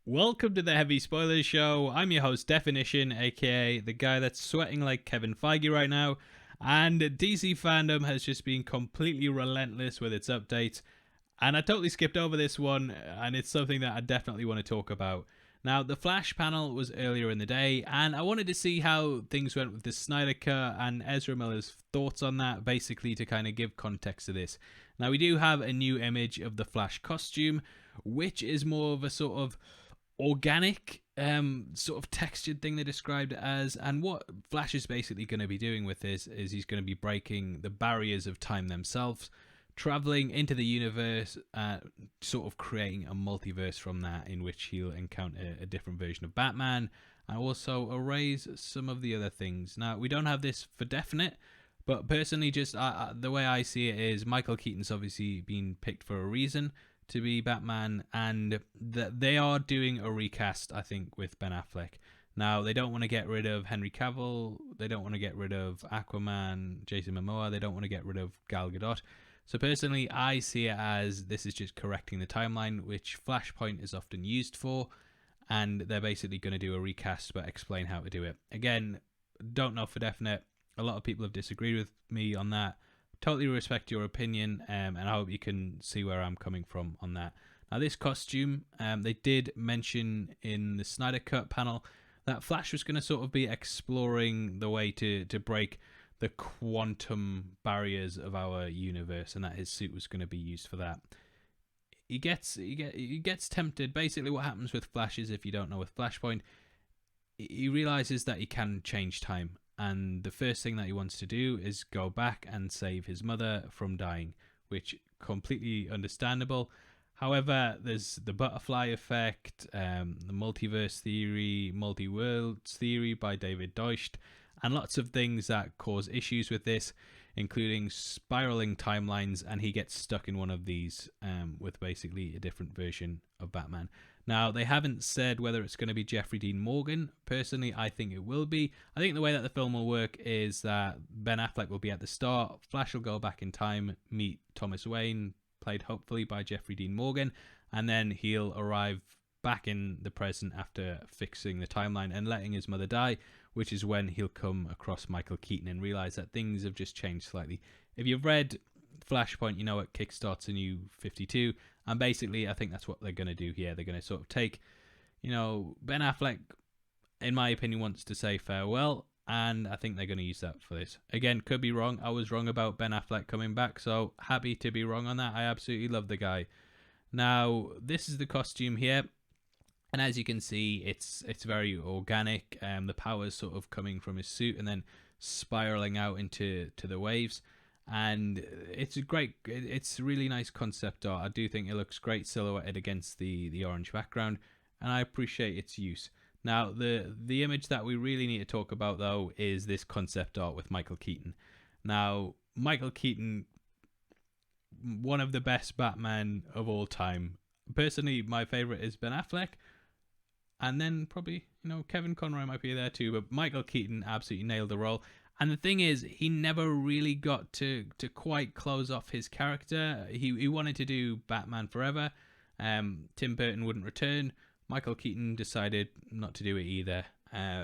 Welcome to the Heavy Spoilers Show. I'm your host, Definition, aka the guy that's sweating like Kevin Feige right now. And DC Fandom has just been completely relentless with its updates. And I totally skipped over this one, and it's something that I definitely want to talk about. Now, the Flash panel was earlier in the day, and I wanted to see how things went with the Snyder Cut and Ezra Miller's thoughts on that, basically to kind of give context to this. Now, we do have a new image of the Flash costume, which is more of a sort of organic sort of textured thing they described it as. And what Flash is basically going to be doing with this is he's going to be breaking the barriers of time themselves, traveling into the universe, sort of creating a multiverse from that, in which he'll encounter a different version of Batman and also erase some of the other things. Now, we don't have this for definite, but personally, just the way I see it is Michael Keaton's obviously been picked for a reason to be Batman, and that they are doing a recast, I think, with Ben Affleck. Now, they don't want to get rid of Henry Cavill, they don't want to get rid of Aquaman, Jason Momoa, they don't want to get rid of Gal Gadot. So personally, I see it as this is just correcting the timeline, which Flashpoint is often used for, and they're basically going to do a recast but explain how to do it. Again, don't know for definite. A lot of people have disagreed with me on that. Totally respect your opinion, and I hope you can see where I'm coming from on that. Now, this costume, they did mention in the Snyder Cut panel that Flash was going to sort of be exploring the way to break the quantum barriers of our universe, and that his suit was going to be used for that. He gets tempted. Basically, what happens with Flash is, if you don't know with Flashpoint, he realizes that he can change time. And the first thing that he wants to do is go back and save his mother from dying, which completely understandable. However, there's the butterfly effect, the multiverse theory, multi-worlds theory by David Deutsch, and lots of things that cause issues with this, including spiraling timelines, and he gets stuck in one of these with basically a different version of Batman. Now, they haven't said whether it's going to be Jeffrey Dean Morgan. Personally, I think it will be. I think the way that the film will work is that Ben Affleck will be at the start, Flash will go back in time, meet Thomas Wayne, played hopefully by Jeffrey Dean Morgan, and then he'll arrive back in the present after fixing the timeline and letting his mother die, which is when he'll come across Michael Keaton and realize that things have just changed slightly. If you've read Flashpoint, you know it kickstarts a new 52, and basically I think that's what they're going to do here. They're going to sort of take, Ben Affleck, in my opinion, wants to say farewell, and I think they're going to use that for this. Again, could be wrong. I was wrong about Ben Affleck coming back, so happy to be wrong on that. I absolutely love the guy. Now, this is the costume here, and as you can see, it's very organic. The power's sort of coming from his suit and then spiraling out into the waves. And it's it's really nice concept art. I do think it looks great silhouetted against the orange background, and I appreciate its use. Now, the image that we really need to talk about, though, is this concept art with Michael Keaton. Now, Michael Keaton, one of the best Batman of all time. Personally, my favorite is Ben Affleck, and then probably, Kevin Conroy might be there too, but Michael Keaton absolutely nailed the role. And the thing is, he never really got to quite close off his character. He wanted to do Batman Forever. Tim Burton wouldn't return. Michael Keaton decided not to do it either.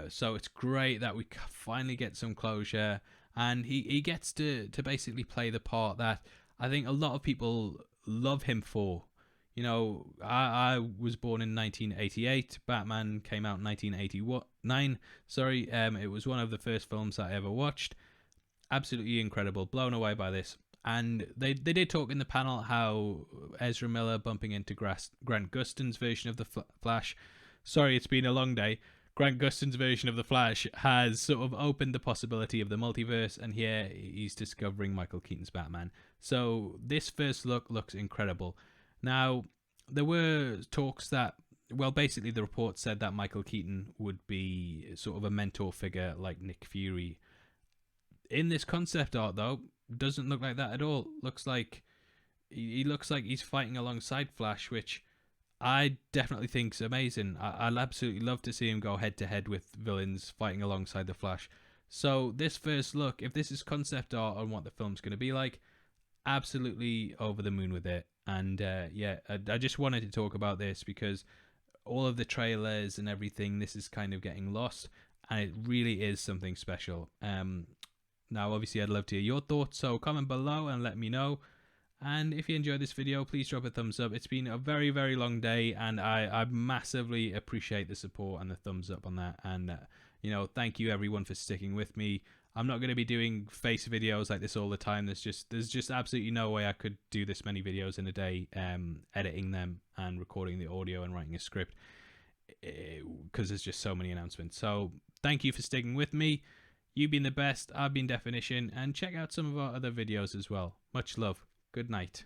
So it's great that we finally get some closure. And he gets to basically play the part that I think a lot of people love him for. I was born in 1988. Batman came out in 1989. Sorry, it was one of the first films that I ever watched. Absolutely incredible. Blown away by this. And they did talk in the panel how Ezra Miller bumping into Grant Gustin's version of the Flash. Sorry, it's been a long day. Grant Gustin's version of the Flash has sort of opened the possibility of the multiverse, and here he's discovering Michael Keaton's Batman. So this first look looks incredible. Now, there were talks that, basically the report said that Michael Keaton would be sort of a mentor figure like Nick Fury. In this concept art, though, doesn't look like that at all. He looks like he's fighting alongside Flash, which I definitely think is amazing. I'd absolutely love to see him go head to head with villains fighting alongside the Flash. So this first look, if this is concept art on what the film's going to be like, absolutely over the moon with it. And I just wanted to talk about this because all of the trailers and everything, this is kind of getting lost, and it really is something special. Now, obviously, I'd love to hear your thoughts, so comment below and let me know. And if you enjoyed this video, please drop a thumbs up. It's been a very, very long day, and I massively appreciate the support and the thumbs up on that. And, you know, thank you everyone for sticking with me. I'm not going to be doing face videos like this all the time. There's just absolutely no way I could do this many videos in a day, editing them and recording the audio and writing a script, because there's just so many announcements. So thank you for sticking with me. You've been the best. I've been Definition, and check out some of our other videos as well. Much love. Good night.